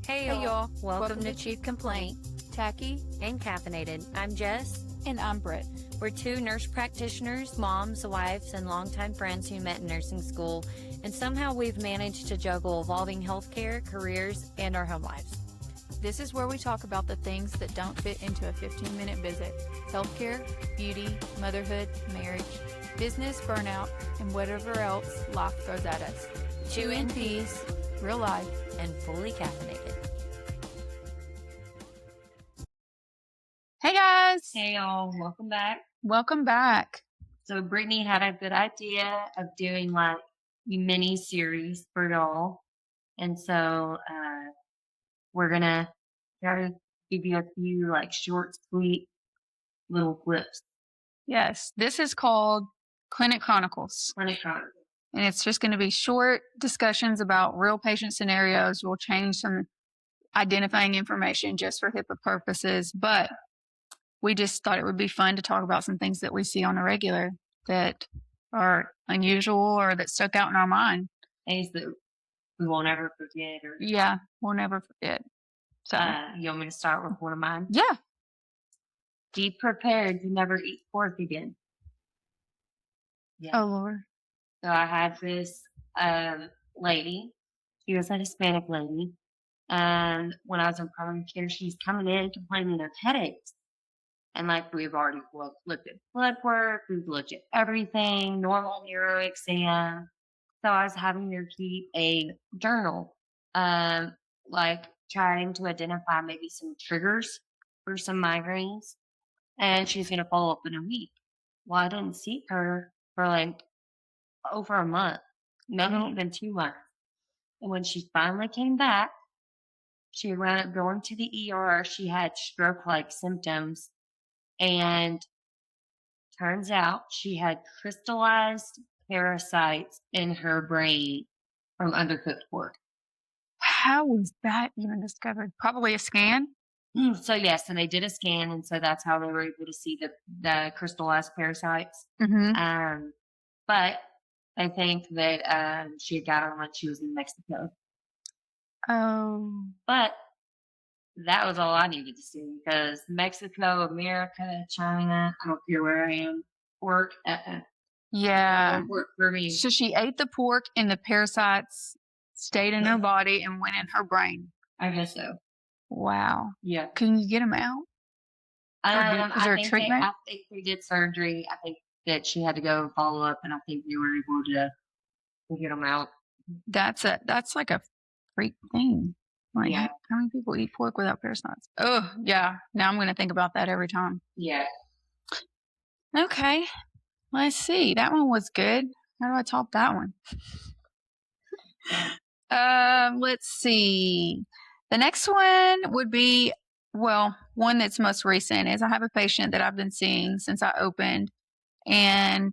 Hey y'all, welcome to Chief Complaint, Tacky, and Caffeinated. I'm Jess. and I'm Britt. We're two nurse practitioners, moms, wives, and longtime friends who met in nursing school, and somehow we've managed to juggle evolving healthcare, careers, and our home lives. This is where we talk about the things that don't fit into a 15-minute visit: healthcare, beauty, motherhood, marriage, business, burnout, and whatever else life throws at us. Two in peace, real life. and fully caffeinated. Hey guys! Hey y'all, welcome back. Welcome back. So Brittany had a good idea of doing like a mini series for y'all. And so we're gonna try to give you a few like short, sweet little clips. Yes, this is called Clinic Chronicles. Chronicles. And it's just going to be short discussions about real patient scenarios. We'll change some identifying information just for HIPAA purposes, but we just thought it would be fun to talk about some things that we see on a regular that are unusual or that stuck out in our mind. Things that we won't ever forget. Or Yeah, we'll never forget. So, you want me to start with one of mine? yeah. Be prepared to never eat pork again. Yeah. Oh, Lord. So I had this lady. She was a Hispanic lady. And when I was in primary care, she's coming in complaining of headaches. And like we've already looked at blood work, we've looked at everything, normal neuro exam. So I was having her keep a journal, like trying to identify maybe some triggers for some migraines. And she's going to follow up in a week. Well, I didn't see her for like over a month, not even 2 months. And when she finally came back, she wound up going to the ER. She had stroke-like symptoms. And turns out she had crystallized parasites in her brain from undercooked pork. How was that even discovered? Probably a scan. So yes, and they did a scan, and so that's how they were able to see the crystallized parasites. Mm-hmm. But I think that she had got them when she was in Mexico. Oh. But that was all I needed to see, because Mexico, America, China, I don't care where I am, pork, Yeah. don't work for me. So she ate the pork and the parasites stayed in her body and went in her brain. I guess so. Wow. Yeah. Can you get them out? Is there a treatment? I think they did surgery. I think that she had to go follow up, and I think they were able to get them out. That's like a freak thing. Like, Yeah. how many people eat pork without parasites? Oh, yeah. Now I'm going to think about that every time. Yeah. Okay. Let's see. That one was good. How do I top that one? Let's see. The next one would be, well, one that's most recent is I have a patient that I've been seeing since I opened, and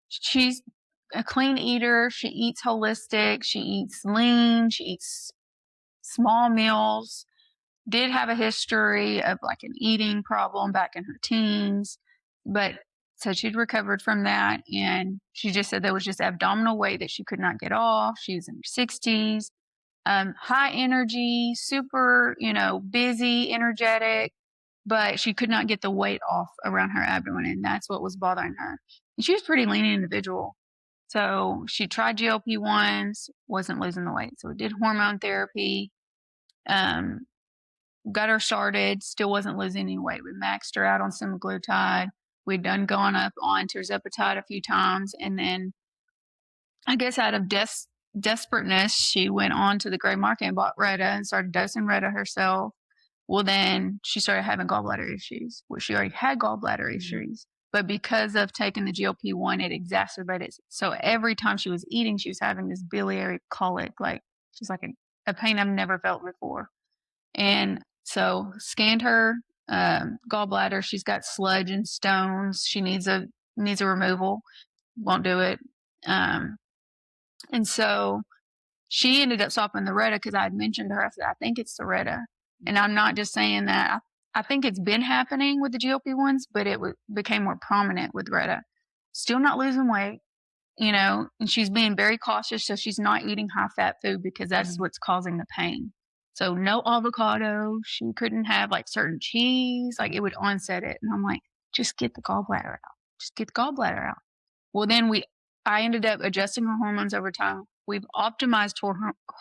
she's a clean eater. She eats holistic. She eats lean. She eats small meals. Did have a history of like an eating problem back in her teens, but so she'd recovered from that, and she just said there was just abdominal weight that she could not get off. She was in her 60s, high energy, super, busy, energetic, but she could not get the weight off around her abdomen, and that's what was bothering her. And she was a pretty lean individual. So she tried GLP-1s, wasn't losing the weight. So we did hormone therapy, got her started, still wasn't losing any weight. We maxed her out on semaglutide. We'd gone up on tirzepatide a few times. And then I guess out of desperateness, she went on to the gray market and bought Retta and started dosing Retta herself. Well, then she started having gallbladder issues. Well, she already had gallbladder issues, but because of taking the GLP-1, it exacerbated. So every time she was eating, she was having this biliary colic, like she's like a pain I've never felt before. And so scanned her gallbladder. She's got sludge and stones. She needs a removal. Won't do it. And so she ended up stopping the Retta because I had mentioned to her. I said, I think it's the Retta. And I'm not just saying that. I think it's been happening with the GLP-1s, but it became more prominent with Retta. Still not losing weight. and she's being very cautious. So she's not eating high fat food because that's what's causing the pain. So no avocado. She couldn't have like certain cheese. Like it would onset it. And I'm like, just get the gallbladder out. Just get the gallbladder out. Well, then I ended up adjusting her hormones over time. We've optimized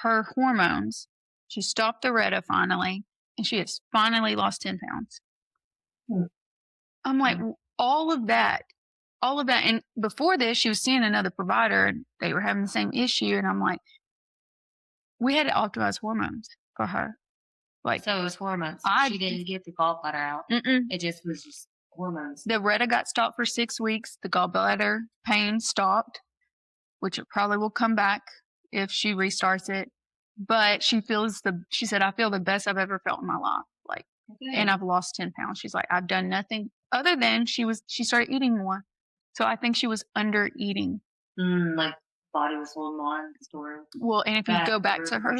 her hormones. She stopped the Retta finally, and she has finally lost 10 pounds. I'm like, all of that. And before this, she was seeing another provider, and they were having the same issue. And I'm like, we had to optimize hormones for her. Like, So it was hormones. She didn't get the gallbladder out. It just was just hormones. The Retta got stopped for 6 weeks. The gallbladder pain stopped, which it probably will come back if she restarts it. But she said, I feel the best I've ever felt in my life. Like, and I've lost 10 pounds. She's like, I've done nothing other than she started eating more. So I think she was under eating. Like body was holding on to store. Well, and if you go back to her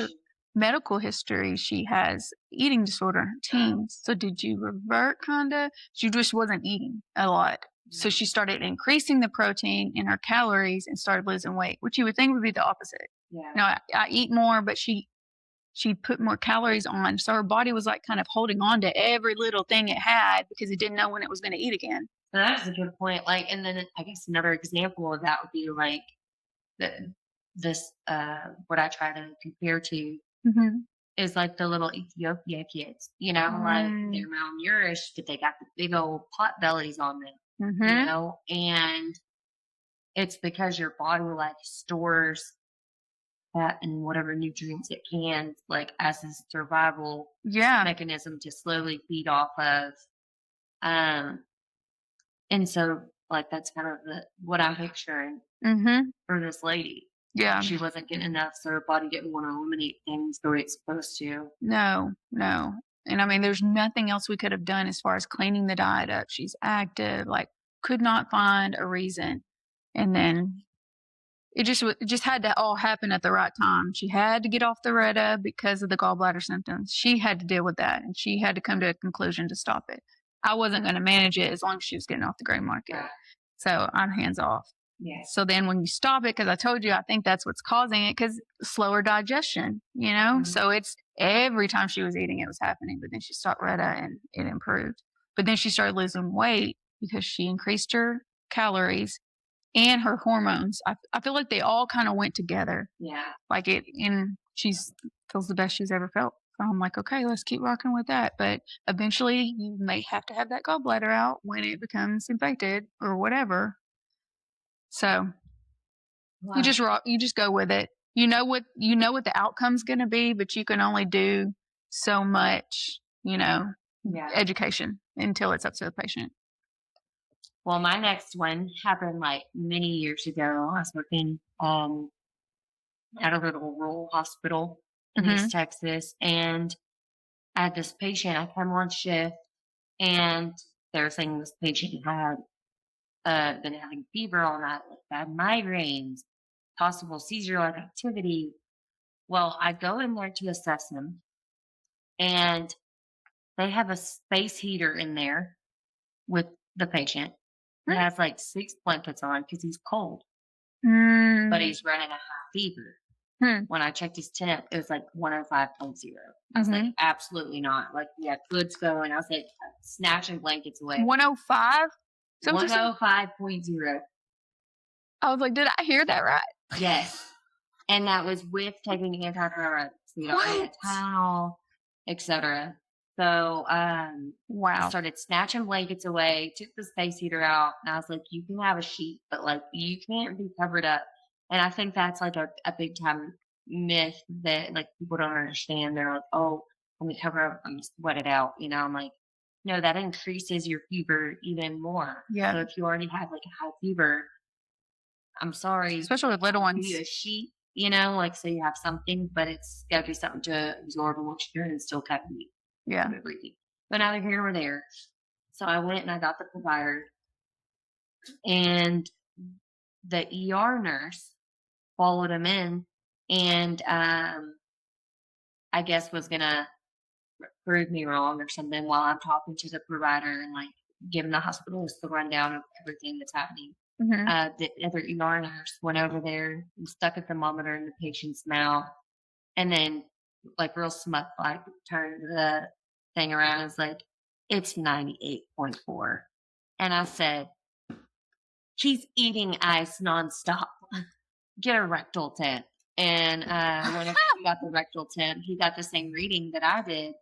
medical history, she has eating disorder in her teens. So did you revert kinda? She just wasn't eating a lot. So she started increasing the protein in her calories and started losing weight, which you would think would be the opposite. Yeah. No, I eat more, but she put more calories on. So her body was like kind of holding on to every little thing it had because it didn't know when it was going to eat again. So that's a good point. Like, and then I guess another example of that would be like what I try to compare to is like the little Ethiopia kids, like they're malnourished, but they got the big old pot bellies on them, and it's because your body like stores that and whatever nutrients it can, like as a survival mechanism to slowly feed off of. And so like that's kind of what I'm picturing for this lady. Yeah. She wasn't getting enough, so her body didn't want to eliminate things the way it's supposed to. No. And I mean, there's nothing else we could have done as far as cleaning the diet up. She's active, like could not find a reason. And then it just had to all happen at the right time. She had to get off the Retta because of the gallbladder symptoms. She had to deal with that, and she had to come to a conclusion to stop it. I wasn't going to manage it as long as she was getting off the gray market. So I'm hands off. Yeah. So then when you stop it, because I told you, I think that's what's causing it, because slower digestion, So it's every time she was eating, it was happening. But then she stopped Retta and it improved. But then she started losing weight because she increased her calories and her hormones. I feel like they all kind of went together. Yeah. Like and she feels the best she's ever felt. So I'm like, okay, let's keep rocking with that. But eventually you may have to have that gallbladder out when it becomes infected or whatever. So you just go with it. You know what the outcome's going to be, but you can only do so much, education until it's up to the patient. Well, my next one happened like many years ago. I was working at a little rural hospital in East Texas, and I had this patient. I come on shift, and they were saying this patient had been having fever all night, like bad migraines, possible seizure-like activity. Well, I go in there to assess him, and they have a space heater in there with the patient. He has like 6 blankets on because he's cold, but he's running a high fever. When I checked his temp, it was like 105.0. I was like, absolutely not. Like, we had goods going. I was like, snatching blankets away. 105? 105.0. I was like, did I hear that right? Yes. And that was with taking antibiotics. So you don't need a towel, etc. So wow. I started snatching blankets away, took the space heater out, and I was like, you can have a sheet, but like you can't be covered up. And I think that's like a big time myth that like people don't understand. They're like, oh, when we cover up, I'm sweat it out. I'm like, no, that increases your fever even more. Yeah. So if you already have like a high fever, I'm sorry. Especially with little ones. Give you a sheet, like so you have something, but it's got to be something to absorb and what you're doing and still cover you. Yeah. Everything. But neither here nor there. So I went and I got the provider, and the ER nurse followed him in, and I guess was gonna prove me wrong or something while I'm talking to the provider and like giving the hospitalist the rundown of everything that's happening. Mm-hmm. The other ER nurse went over there and stuck a thermometer in the patient's mouth, and then, like, real smut like, turned the thing around and was like, "It's 98.4." And I said, "He's eating ice nonstop. Get a rectal test." And when he got the rectal test, he got the same reading that I did.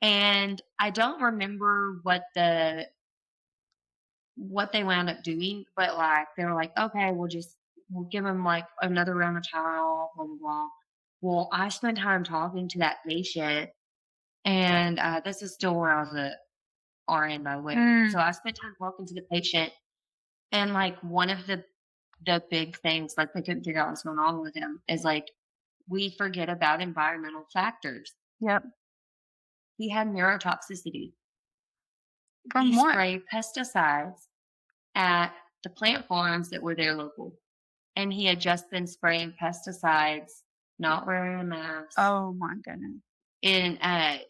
And I don't remember what they wound up doing, but like they were like, "Okay, we'll give him like another round of Tylenol, blah blah blah." Well, I spent time talking to that patient, and this is still where I was at RN, by the way. So I spent time talking to the patient, and like one of the big things, like they couldn't figure out what's going on with him, is like we forget about environmental factors. Yep. He had neurotoxicity. From He what? sprayed pesticides at the plant farms that were there local. And he had just been spraying pesticides, not wearing a mask. Oh my goodness. And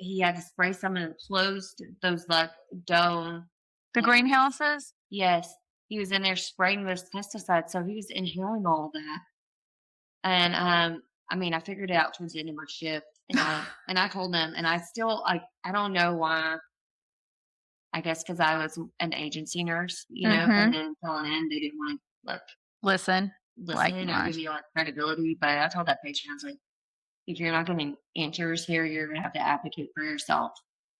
he had to spray some of the closed, those like dome. The greenhouses? Yes. He was in there spraying those pesticides. So he was inhaling all that. And I mean, I figured it out towards the end of my shift. And I told them, and I still, I don't know why. I guess because I was an agency nurse, you know, and then filling in, they didn't want to listen like or give you like credibility. But I told that patient, I was like, if you're not getting answers here, you're going to have to advocate for yourself.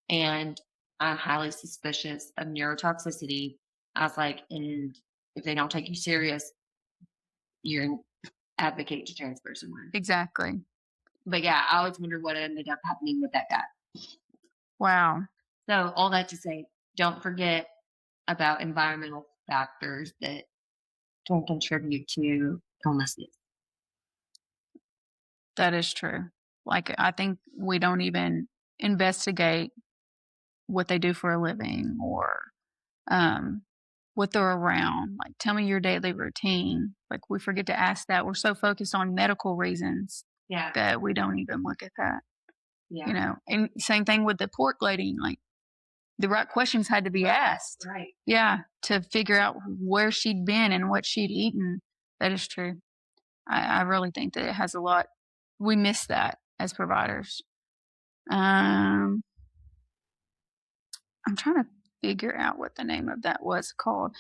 And I'm highly suspicious of neurotoxicity. I was like, and if they don't take you serious, you're going to advocate to transfer somewhere. Exactly. But yeah, I always wonder what ended up happening with that guy. Wow. So all that to say, don't forget about environmental factors that can contribute to illnesses. That is true. Like, I think we don't even investigate what they do for a living or what they're around. Like, tell me your daily routine. Like, we forget to ask that. We're so focused on medical reasons that we don't even look at that. Yeah. You know, and same thing with the pork lady. Like, the right questions had to be asked. Right. Yeah, to figure out where she'd been and what she'd eaten. That is true. I really think that it has a lot. We miss that as providers. I'm trying to figure out what the name of that was called.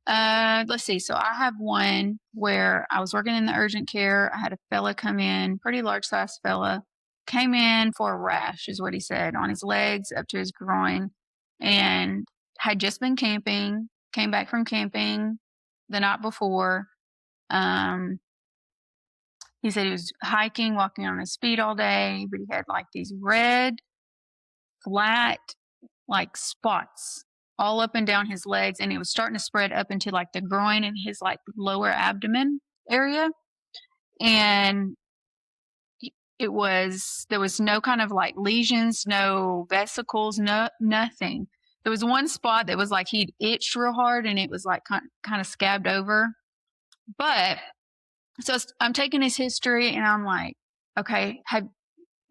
Let's see. So I have one where I was working in the urgent care. I had a fella come in, pretty large size fella, came in for a rash, is what he said, on his legs up to his groin, and had just been camping, came back from camping the night before. He said he was hiking, walking on his feet all day, but he had like these red, flat, like spots all up and down his legs, and it was starting to spread up into like the groin and his like lower abdomen area. And there was no kind of like lesions, no vesicles, nothing. There was one spot that was like he'd itched real hard and it was like kind of scabbed over. But so I'm taking his history and I'm like, okay,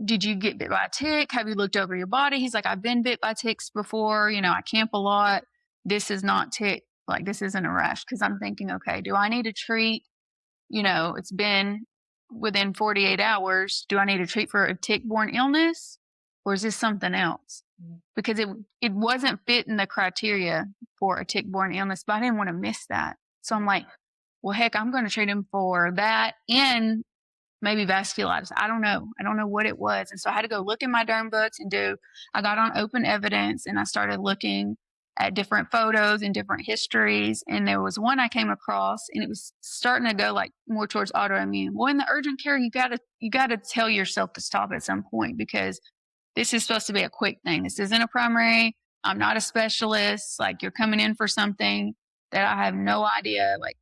did you get bit by a tick? Have you looked over your body? He's like, I've been bit by ticks before. You know, I camp a lot. This is not tick. Like, this isn't a rash. Because I'm thinking, okay, do I need to treat? You know, it's been within 48 hours. Do I need to treat for a tick-borne illness? Or is this something else? Because it wasn't fitting the criteria for a tick-borne illness, but I didn't want to miss that. So I'm like, well, heck, I'm going to treat him for that and maybe vasculitis. I don't know. I don't know what it was. And so I had to go look in my derm books I got on Open Evidence and I started looking at different photos and different histories. And there was one I came across and it was starting to go like more towards autoimmune. Well, in the urgent care, you gotta tell yourself to stop at some point because this is supposed to be a quick thing. This isn't a primary. I'm not a specialist. Like, you're coming in for something that I have no idea. Like,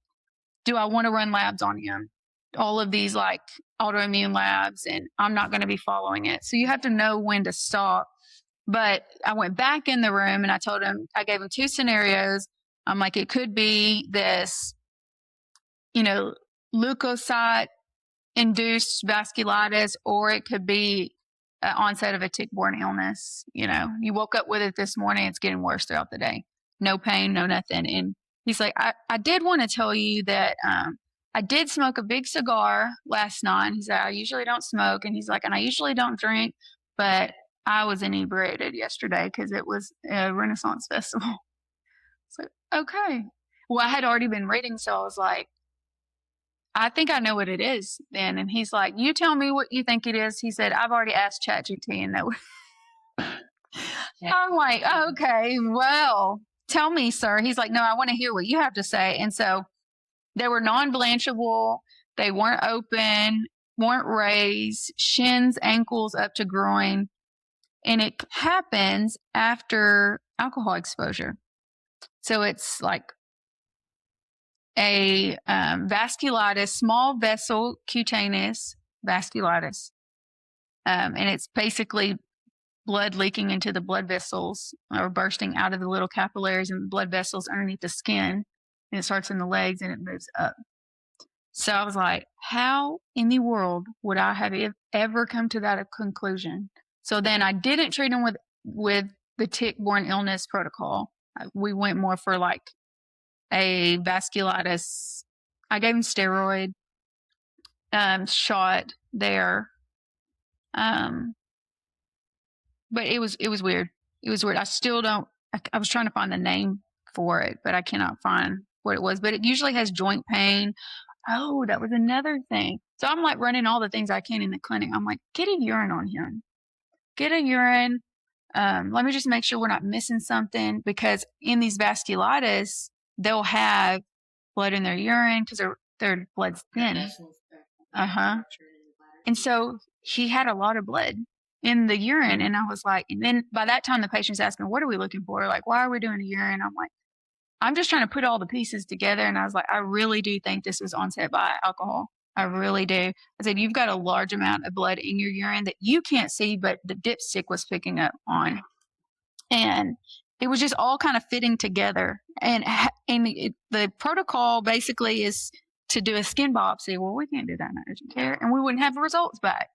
do I want to run labs on him? All of these like autoimmune labs, and I'm not going to be following it. So you have to know when to stop. But I went back in the room and I gave him two scenarios. I'm like, it could be this, you know, leukocyte induced vasculitis, or it could be onset of a tick-borne illness. You know, you woke up with it this morning, it's getting worse throughout the day. No pain, no nothing. And He's like, I did want to tell you that I did smoke a big cigar last night. He's like, I usually don't smoke. And he's like, and I usually don't drink, but I was inebriated yesterday because it was a Renaissance festival. So, okay. Well, I had already been reading, so I was like, I think I know what it is then. And he's like, you tell me what you think it is. He said, I've already asked ChatGPT and know. I'm like, okay, well, tell me, sir. He's like, no, I want to hear what you have to say. And so they were non-blanchable. They weren't open, weren't raised, shins, ankles up to groin. And it happens after alcohol exposure. So it's like a vasculitis, small vessel cutaneous vasculitis. And it's basically blood leaking into the blood vessels or bursting out of the little capillaries and blood vessels underneath the skin. And it starts in the legs and it moves up. So I was like, how in the world would I have ever come to that conclusion? So then I didn't treat him with the tick-borne illness protocol. We went more for like a vasculitis. I gave him steroid shot there. But it was weird. It was weird. I still don't, I was trying to find the name for it, but I cannot find what it was. But it usually has joint pain. Oh, that was another thing. So I'm like running all the things I can in the clinic. I'm like, get a urine on him. Get a urine. Let me just make sure we're not missing something, because in these vasculitis, they'll have blood in their urine because their blood's thin. And so he had a lot of blood in the urine. And I was like, and then by that time, the patient's asking, what are we looking for? Like, why are we doing a urine? I'm like, I'm just trying to put all the pieces together. And I was like, I really do think this was onset by alcohol. I really do. I said, you've got a large amount of blood in your urine that you can't see, but the dipstick was picking up on. And it was just all kind of fitting together. And the protocol basically is to do a skin biopsy. Well, we can't do that in urgent care, and we wouldn't have the results back.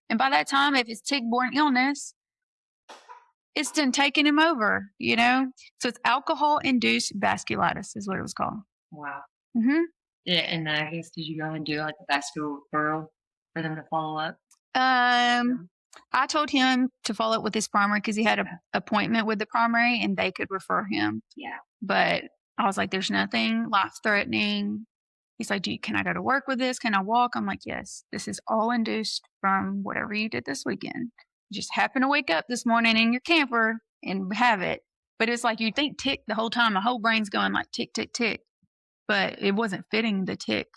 And by that time, if it's tick-borne illness, it's done taking him over, you know? So it's alcohol-induced vasculitis is what it was called. Wow. Mm-hmm. Yeah, and I guess did you go and do like a vascular referral for them to follow up? I told him to follow up with his primary because he had an appointment with the primary and they could refer him. Yeah. But I was like, there's nothing life-threatening. He's like, can I go to work with this? Can I walk? I'm like, yes, this is all induced from whatever you did this weekend. You just happen to wake up this morning in your camper and have it. But it's like you think tick the whole time. My whole brain's going like tick, tick, tick. But it wasn't fitting the tick,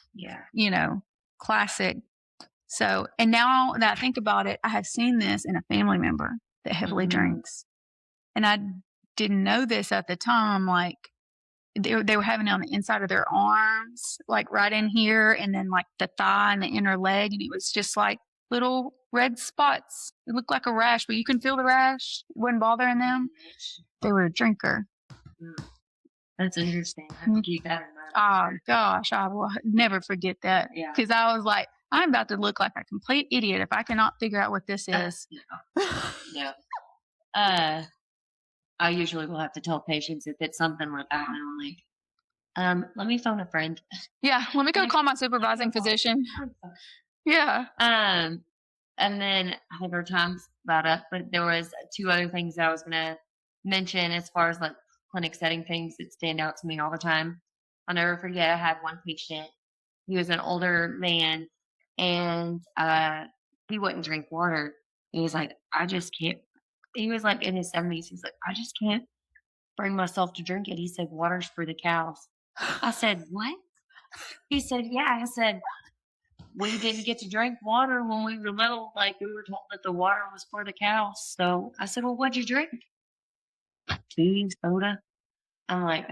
classic. So, and now that I think about it, I have seen this in a family member that heavily drinks. And I didn't know this at the time. Like, they were having it on the inside of their arms, like right in here, and then like the thigh and the inner leg. And it was just like little red spots. It looked like a rash, but you can feel the rash. It wasn't bothering them. They were a drinker. That's interesting. I have to keep that in mind. Oh, gosh. I will never forget that. Yeah. Because I was like, I'm about to look like a complete idiot if I cannot figure out what this is. No. I usually will have to tell patients if it's something like that. And I'm like, let me phone a friend. Yeah, let me go call my supervising physician. Yeah. And then I think our time's about up, but there was 2 other things that I was going to mention as far as like clinic setting things that stand out to me all the time. I'll never forget, I had one patient. He was an older man, and he wouldn't drink water. He was like, I just can't. He was like in his 70s. He's like, I just can't bring myself to drink it. He said, water's for the cows. I said, what? He said, yeah. I said, we didn't get to drink water when we were little. Like, we were told that the water was for the cows. So I said, well, what'd you drink? Tea, soda. I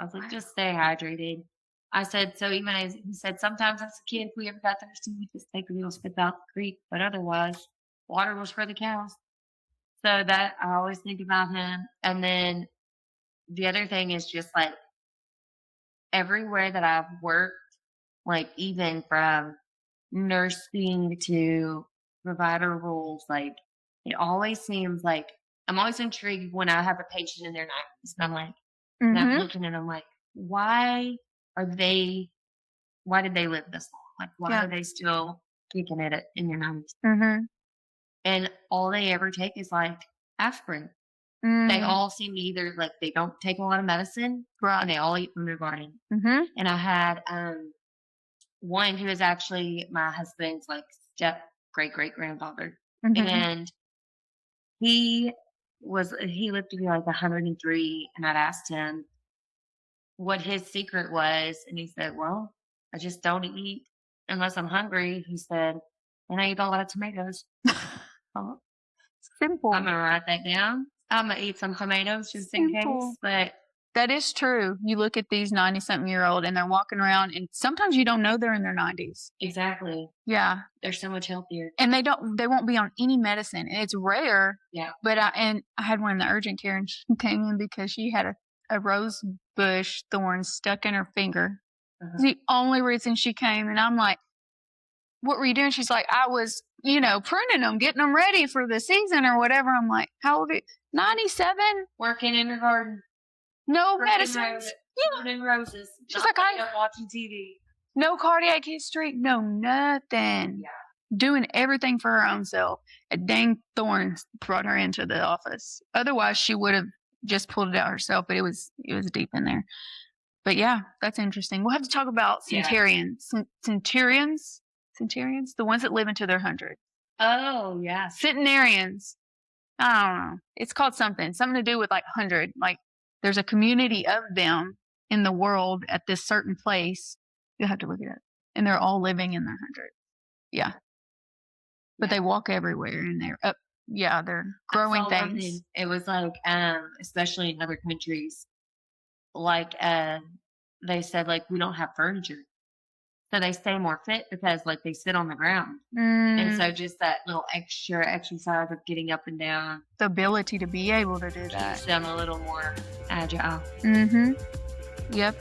was like, just stay hydrated. I said, so even as he said, sometimes as a kid, if we ever got thirsty, we just take a little spit out the creek. But otherwise, water was for the cows. So that I always think about him. And then the other thing is just like everywhere that I've worked, like even from nursing to provider roles, like it always seems like I'm always intrigued when I have a patient in their 90s. And I'm like, and I'm looking at them like, why did they live this long? Like, why Yeah. are they still kicking it in your 90s? Mm-hmm. And all they ever take is like aspirin. They Mm, all seem to either like they don't take a lot of medicine and right. they all eat from their garden. Mm-hmm. And I had one who is actually my husband's like step great grandfather. Mm-hmm. And he lived to be like 103, and I'd asked him what his secret was, and he said, well, I just don't eat unless I'm hungry. He said, and I eat a lot of tomatoes. Oh, Simple. I'm gonna write that down. I'm gonna eat some tomatoes just in Simple. case. But That is true. You look at these 90-something-year-old and they're walking around, and sometimes you don't know they're in their 90s. exactly, Yeah. they're so much healthier. And they won't be on any medicine. And it's rare. Yeah. But I had one in the urgent care, and she came in because she had a rose bush thorn stuck in her finger. Uh-huh. The only reason she came, and I'm like, what were you doing? She's like, I was, pruning them, getting them ready for the season or whatever. I'm like, how old are you? 97? Working in your garden, No pruning medicines. Yeah. pruning roses. She's not like, laying up watching TV. No cardiac history. No nothing. Yeah. Doing everything for her own self. A dang thorn brought her into the office. Otherwise, she would have just pulled it out herself, but it was deep in there. But yeah, that's interesting. We'll have to talk about centurions. Centurions? The ones that live into their 100. Oh, yeah. Centenarians. I don't know. It's called something to do with like 100. Like there's a community of them in the world at this certain place. You'll have to look it up. And they're all living in their 100. Yeah. But they walk everywhere and they're up. Yeah, they're growing things. It was like, especially in other countries, like they said, like, we don't have furniture. So they stay more fit because like they sit on the ground. And so just that little extra exercise of getting up and down, the ability to be able to do that, keeps them a little more agile. Mm-hmm. Yep.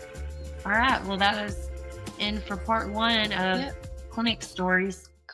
All right. Well, that was in for part 1 of clinic stories.